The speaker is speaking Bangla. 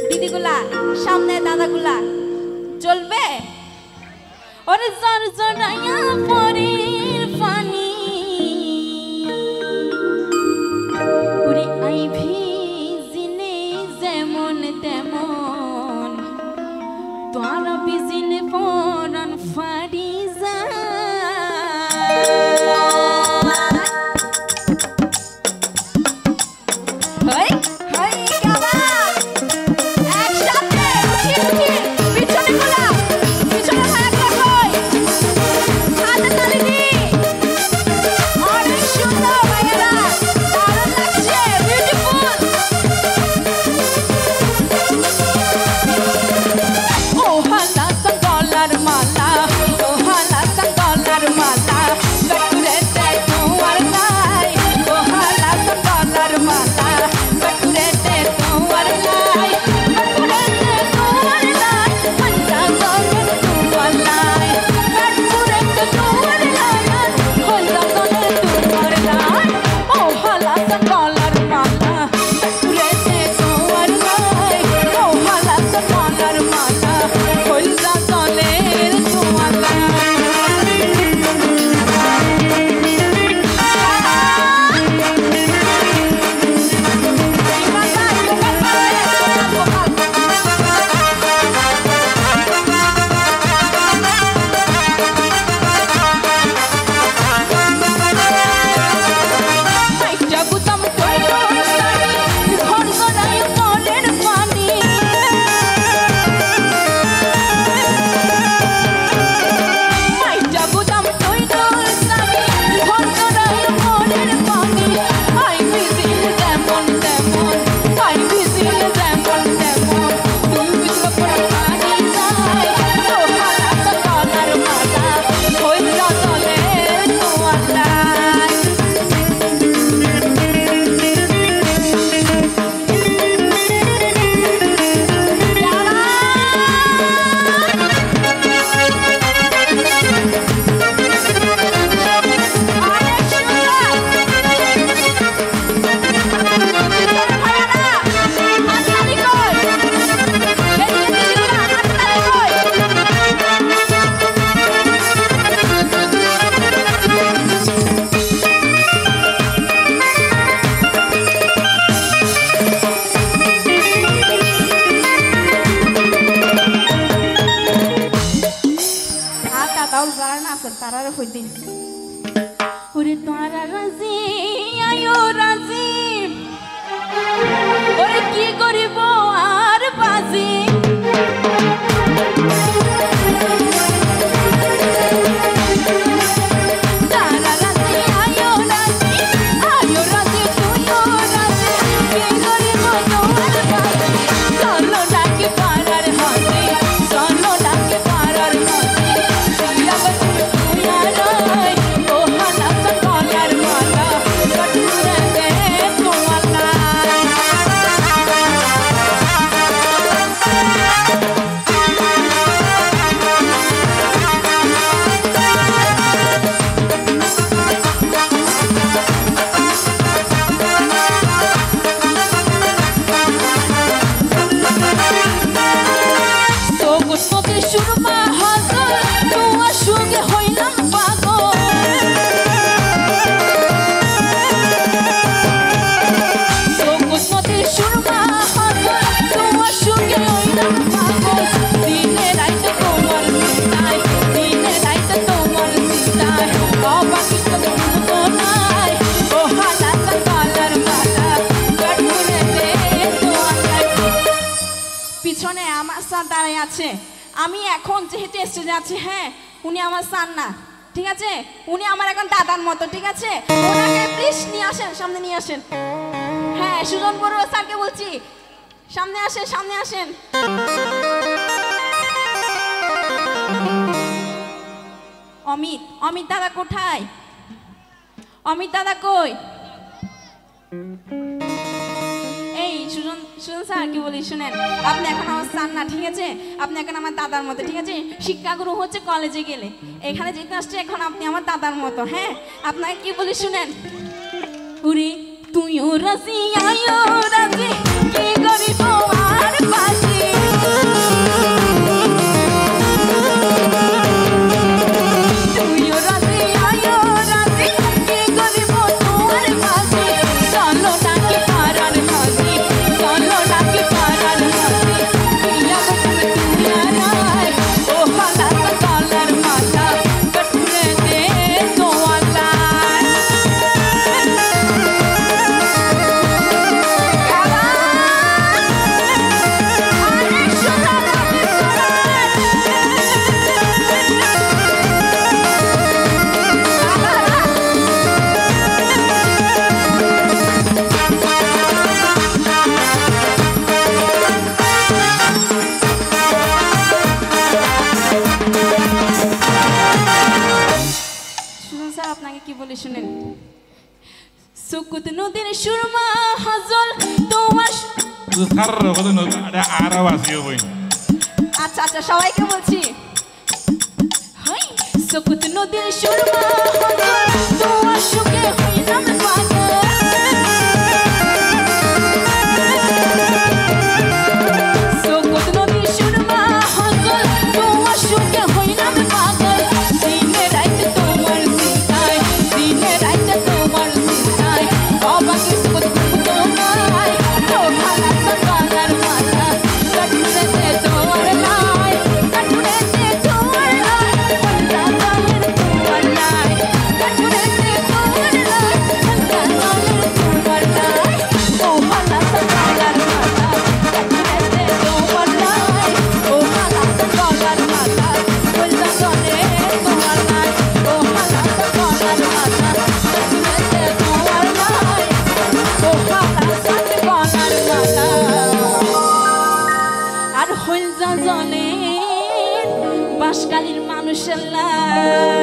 দিদিগুলা সামনে দাদাগুলা চলবে ওরে জর জড়াইয়া পরের পানি ওরে আই ভিজিলে যেমন তেমন তোর ভিজিলে পরান ফাড়ি যায় ওরে তোরা রাজি আয়ো রাজি ওরে কি করিব আর বাজি পিছনে আমার স্যার দাঁড়িয়ে আছে আমি এখন যেহেতু স্টেজে আছি হ্যাঁ উনি আমার স্যার না ঠিক আছে উনি আমার এখন দাদার মতো ঠিক আছে ওনাকে প্লিজ নিয়ে আসেন সামনে নিয়ে আসেন হ্যাঁ সুজন বড়ুয়া স্যারকে বলছি সামনে আসেন অমিত দাদা কোথায় অমিত দাদা কই এই সুজন স্যার কি বলি শুনেন আপনি এখন আমার স্যার না ঠিক আছে আপনি এখন আমার দাদার মতো ঠিক আছে শিক্ষাগুরু হচ্ছে কলেজে গেলে এখানে যেতে আসছে এখন আপনি আমার দাদার মতো হ্যাঁ আপনাকে কি বলি শুনেন উরি তুইও রাজি আয়ো রাজি কি করিব আর কি বলি শুনেন সুকুত নদীর সুরমা হজল তোমার আচ্ছা আচ্ছা সবাইকে বলছি সুকুত নদীর সুরমা হজল তোমার সুখে হইলাম পাগল সুকুত নদীর সুরমা হজল তোমার সুখে হইলাম পাগল দিনে রাইতে তোমার চিন্তায় দিনে রাইতে তোমার চিন্তায় বাবা কিসমত তোমায় তোমার সকালের মালা কাটুরেতে তোমার লাই কাটুরেতে তোমার লাই বন্দালের তোমার লাই কাটুরেতে তোমার লাই বন্দালের তোমার লাই ও মালা সকালের মালা কাটুরেতে তোমার লাই ও মালা সকালের মালা বন্দালের তোমার লাই ও মালা সকালের মালা কাটুরেতে তোমার লাই ও মালা সকালের মালা আর হইল যা জলে বাসকালীর মানুষের লাই